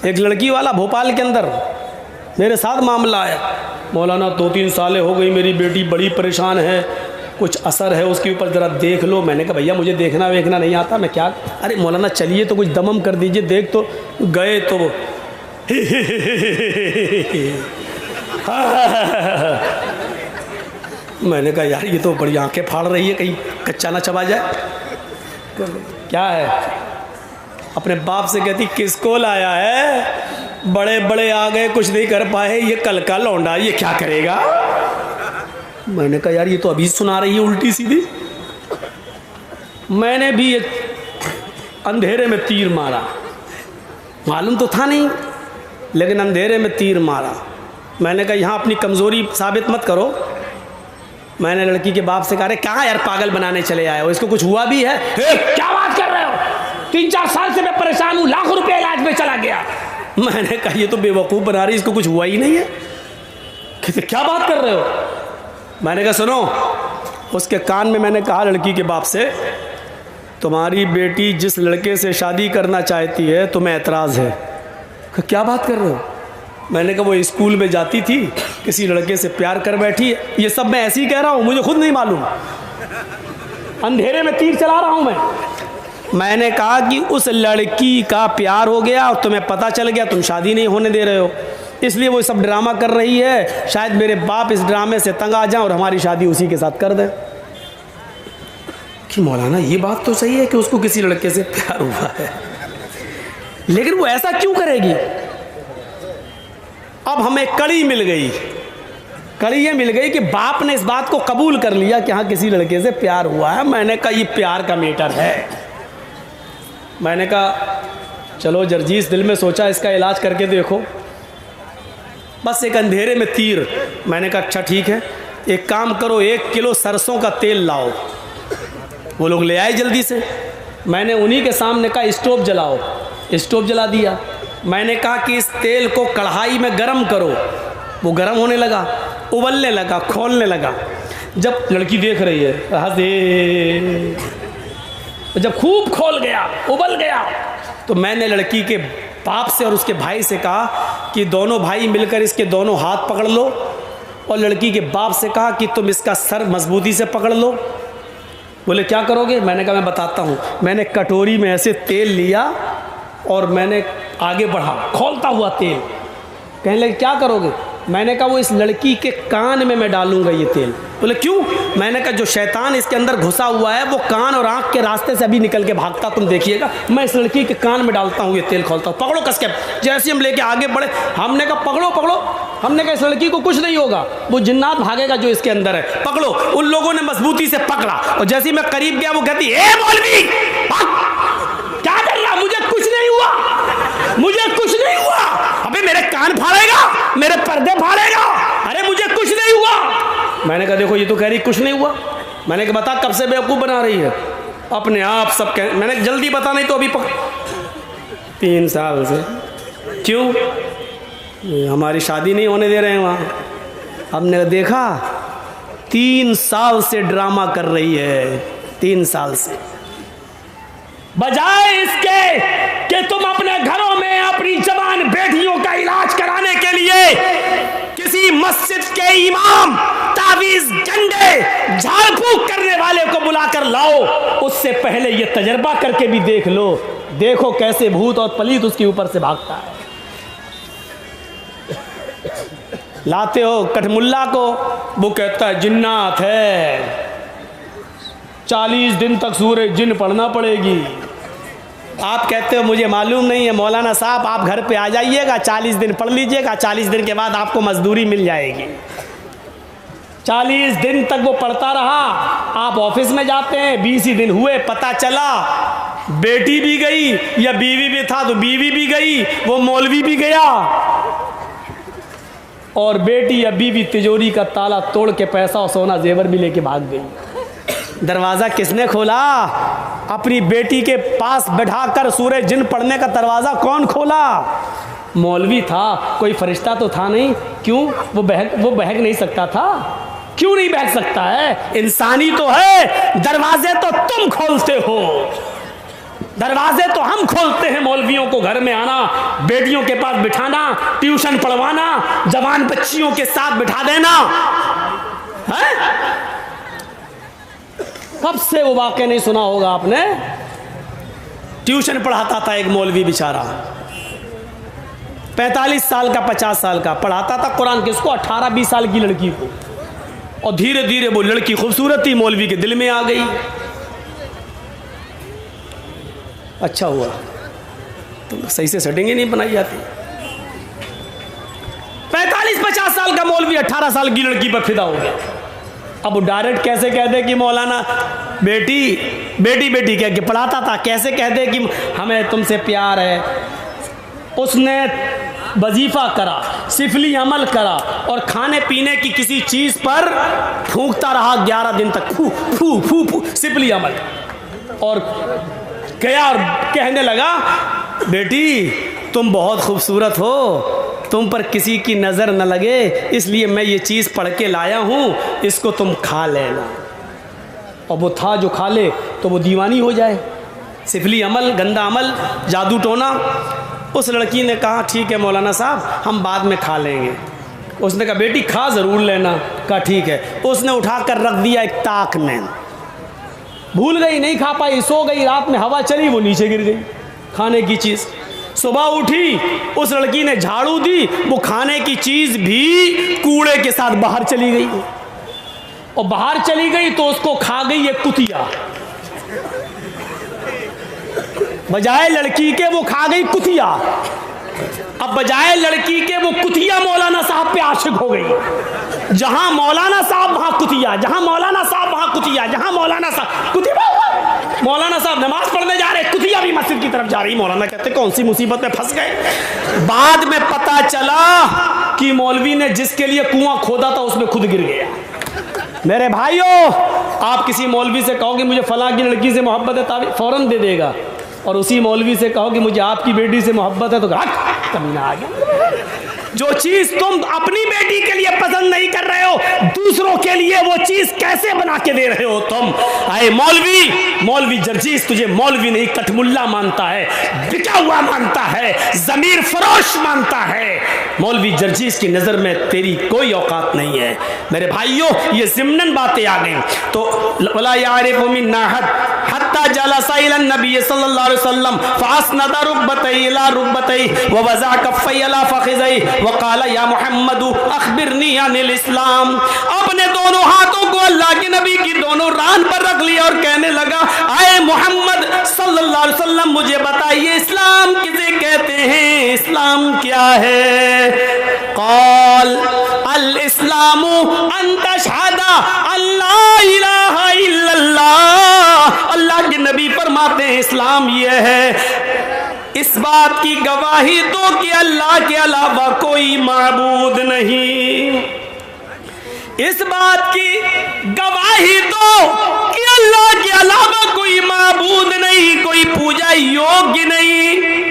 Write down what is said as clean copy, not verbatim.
एक लड़की वाला भोपाल के अंदर मेरे साथ मामला आया, मौलाना 2-3 सालें हो गई मेरी बेटी बड़ी परेशान है, कुछ असर है उसके ऊपर, ज़रा देख लो। मैंने कहा भैया मुझे देखना वेखना नहीं आता, मैं क्या, अरे मौलाना चलिए तो कुछ दमम कर दीजिए, देख तो गए तो वो मैंने कहा यार ये तो बड़ी आंखें फाड़ रही है, कहीं कच्चा ना चबा जाए। क्या है, अपने बाप से कहती किसको लाया है, बड़े बड़े आ गए कुछ नहीं कर पाए, ये कल का लौंडा ये क्या करेगा। मैंने कहा यार ये तो अभी सुना रही है उल्टी सीधी। मैंने भी एक अंधेरे में तीर मारा, मालूम तो था नहीं लेकिन अंधेरे में तीर मारा। मैंने कहा यहाँ अपनी कमज़ोरी साबित मत करो। मैंने लड़की के बाप से कहा, अरे कहाँ यार पागल बनाने चले आए हो, इसको कुछ हुआ भी है? क्या बात कर रहे हो, 3-4 साल से मैं परेशान हूँ, लाखों रुपये इलाज में चला गया। मैंने कहा ये तो बेवकूफ़ बना रही, इसको कुछ हुआ ही नहीं है। कहते क्या बात कर रहे हो। मैंने कहा सुनो, उसके कान में मैंने कहा लड़की के बाप से, तुम्हारी बेटी जिस लड़के से शादी करना चाहती है तुम्हें एतराज़ है। क्या बात कर रहे हो। मैंने कहा वो स्कूल में जाती थी, किसी लड़के से प्यार कर बैठी है। ये सब मैं ऐसे ही कह रहा हूँ, मुझे खुद नहीं मालूम, अंधेरे में तीर चला रहा हूँ मैं। मैंने कहा कि उस लड़की का प्यार हो गया और तुम्हें पता चल गया, तुम शादी नहीं होने दे रहे हो, इसलिए वो सब ड्रामा कर रही है, शायद मेरे बाप इस ड्रामे से तंग आ जाएं और हमारी शादी उसी के साथ कर दें। कि मौलाना ये बात तो सही है कि उसको किसी लड़के से प्यार हुआ है, लेकिन वो ऐसा क्यों करेगी। अब हमें कड़ी मिल गई, कड़ी ये मिल गई कि बाप ने इस बात को कबूल कर लिया कि हाँ किसी लड़के से प्यार हुआ है। मैंने कहा ये प्यार का मैटर है। मैंने कहा चलो जर्जीस दिल में सोचा इसका इलाज करके देखो, बस एक अंधेरे में तीर। मैंने कहा अच्छा ठीक है, एक काम करो 1 किलो सरसों का तेल लाओ। वो लोग ले आए जल्दी से। मैंने उन्हीं के सामने कहा स्टोव जलाओ, स्टोव जला दिया। मैंने कहा कि इस तेल को कढ़ाई में गरम करो। वो गरम होने लगा, उबलने लगा, खोलने लगा। जब लड़की देख रही है हंसे, जब खूब खोल गया, उबल गया, तो मैंने लड़की के बाप से और उसके भाई से कहा कि दोनों भाई मिलकर इसके दोनों हाथ पकड़ लो, और लड़की के बाप से कहा कि तुम इसका सर मजबूती से पकड़ लो। बोले क्या करोगे। मैंने कहा मैं बताता हूँ। मैंने कटोरी में ऐसे तेल लिया और मैंने आगे बढ़ा, खोलता हुआ तेल। कहने लगे क्या करोगे। मैंने कहा वो इस लड़की के कान में मैं डालूंगा ये तेल। बोले क्यों। मैंने कहा जो शैतान इसके अंदर घुसा हुआ है वो कान और आंख के रास्ते से अभी निकल के भागता, तुम देखिएगा। मैं इस लड़की के कान में डालता हूँ ये तेल, खोलता हूँ, पकड़ो कस के। जैसे हम लेके आगे बढ़े, हमने कहा पकड़ो पकड़ो। हमने कहा इस लड़की को कुछ नहीं होगा, वो जिन्नात भागेगा जो इसके अंदर है, पकड़ो। उन लोगों ने मजबूती से पकड़ा और जैसे ही मैं करीब गया वो कहती ए मौलवी क्या कर रहा, मुझे कुछ नहीं हुआ, मुझे कुछ नहीं हुआ। अबे मेरे कान फाड़ेगा, मेरे पर्दे फाड़ेगा, अरे मुझे कुछ नहीं हुआ। मैंने कहा देखो ये तो कह रही कुछ नहीं हुआ। मैंने कहा बता कब से बेवकूफ़ बना रही है, अपने आप सब कह। मैंने जल्दी बता नहीं तो अभी 3 साल से। क्यों, हमारी शादी नहीं होने दे रहे हैं वहाँ। हमने देखा 3 साल से ड्रामा कर रही है, 3 साल से। बजाय इसके कि तुम अपने घरों में अपनी जवान बेटियों का इलाज कराने के लिए किसी मस्जिद के इमाम, तावीज, झंडे, झाड़ फूंक करने वाले को बुलाकर लाओ, उससे पहले ये तजर्बा करके भी देख लो, देखो कैसे भूत और पलीत उसके ऊपर से भागता है। लाते हो कठमुल्ला को, वो कहता है जिन्नात है, 40 दिन तक सूरह जिन पढ़ना पड़ेगी। आप कहते हो मुझे मालूम नहीं है। मौलाना साहब आप घर पे आ जाइएगा, 40 दिन पढ़ लीजिएगा, 40 दिन के बाद आपको मजदूरी मिल जाएगी। 40 दिन तक वो पढ़ता रहा, आप ऑफिस में जाते हैं, 20 ही दिन हुए, पता चला बेटी भी गई या बीवी भी था तो बीवी भी गई, वो मौलवी भी गया, और बेटी या बीवी तिजोरी का ताला तोड़ के पैसा और सोना जेवर भी लेके भाग गई। दरवाज़ा किसने खोला। अपनी बेटी के पास बैठाकर सूरह जिन पढ़ने का दरवाज़ा कौन खोला। मौलवी था, कोई फरिश्ता तो था नहीं। क्यों, वो बहक नहीं सकता था। क्यों नहीं बहक सकता है, इंसानी तो है, दरवाजे तो तुम खोलते हो। दरवाजे तो हम खोलते हैं मौलवियों को घर में आना, बेटियों के पास बिठाना, ट्यूशन पढ़वाना, जवान बच्चियों के साथ बिठा देना है? कब से वो वाक़या नहीं सुना होगा आपने? ट्यूशन पढ़ाता था एक मौलवी बेचारा, 45 साल का 50 साल का, पढ़ाता था कुरान किसको? 18-20 साल की लड़की को। और धीरे धीरे वो लड़की खूबसूरती मौलवी के दिल में आ गई। अच्छा हुआ, तो सही से सेटिंग ही नहीं बनाई जाती। 45-50 साल का मौलवी 18 साल की लड़की पर फिदा हो गया। अब वो डायरेक्ट कैसे कह दे कि मौलाना बेटी बेटी बेटी कह के पढ़ाता था, कैसे कह दे कि हमें तुमसे प्यार है। उसने वजीफा करा, सिफली अमल करा और खाने पीने की किसी चीज़ पर फूंकता रहा 11 दिन तक, फू फू फू फू सिफली अमल। और गया और कहने लगा, बेटी तुम बहुत खूबसूरत हो, तुम पर किसी की नज़र न लगे, इसलिए मैं ये चीज़ पढ़ के लाया हूँ, इसको तुम खा लेना। और वो था जो खा ले तो वो दीवानी हो जाए। सिफली अमल, गंदा अमल, जादू टोना। उस लड़की ने कहा ठीक है मौलाना साहब, हम बाद में खा लेंगे। उसने कहा बेटी खा ज़रूर लेना। कहा ठीक है। उसने उठाकर रख दिया एक ताक में, भूल गई, नहीं खा पाई, सो गई। रात में हवा चली, वो नीचे गिर गई खाने की चीज़। सुबह उठी, उस लड़की ने झाड़ू दी, वो खाने की चीज़ भी कूड़े के साथ बाहर चली गई। और बाहर चली गई तो उसको खा गई एक कुतिया। बजाय लड़की के वो खा गई कुतिया। अब बजाय लड़की के वो कुतिया मौलाना साहब पे आशिक हो गई। जहां मौलाना साहब वहां कुतिया, जहां मौलाना साहब वहां कुतिया, जहां मौलाना साहब कुतिया। मौलाना साहब नमाज पढ़ने जा रहे, कुतिया भी मस्जिद की तरफ जा रही। मौलाना कहते कौन सी मुसीबत में फंस गए। बाद में पता चला कि मौलवी ने जिसके लिए कुआं खोदा था उसमें खुद गिर गया। मेरे भाइयों, आप किसी मौलवी से कहोगे मुझे फलां की लड़की से मोहब्बत है, ताबी फौरन दे देगा। और उसी मौलवी से कहो कि मुझे आपकी बेटी से मोहब्बत है तो कमीना आ गया। जो चीज़ तुम अपनी बेटी के लिए पसंद नहीं कर रहे हो, दूसरों के लिए वो चीज़ कैसे बना के दे रहे हो तुम। आए मौलवी जर्जीस तुझे मौलवी नहीं कठमुल्ला मानता है, बिका हुआ मानता है, ज़मीर फरोश मानता है। मौलवी जर्जीस की नज़र में तेरी कोई औकात नहीं है। मेरे भाइयों, ये ज़िम्नन बातें आ गई। तो वला यारिफु मिन्ना हत्ता जलसा इला नबी सल्लल्लाहु अलैहि वसल्लम फासनदा रुकबतैहि इला रुकबतैहि व वज़ा कफ़ैहि इला फ़ख़िज़ैहि व क़ाला या मुहम्मद अख़बिरनी अनिल इस्लाम। अपने दोनों हाथों को अल्लाह के नबी की दोनों रान पर रख लिया और कहने लगा, आए मोहम्मद सल्लल्लाहु अलैहि वसल्लम मुझे बताइए इस्लाम किसे कहते हैं, इस्लाम क्या है। क़ाल अल इस्लामु अन तशहदा अल्ला इलाहा इल्लल्लाह। अल्लाह के नबी फरमाते हैं इस्लाम ये है इस बात की गवाही दो कि अल्लाह के अलावा कोई माबूद नहीं। इस बात की गवाही दो कि अल्लाह के अलावा कोई माबूद नहीं, कोई पूजा योग्य नहीं।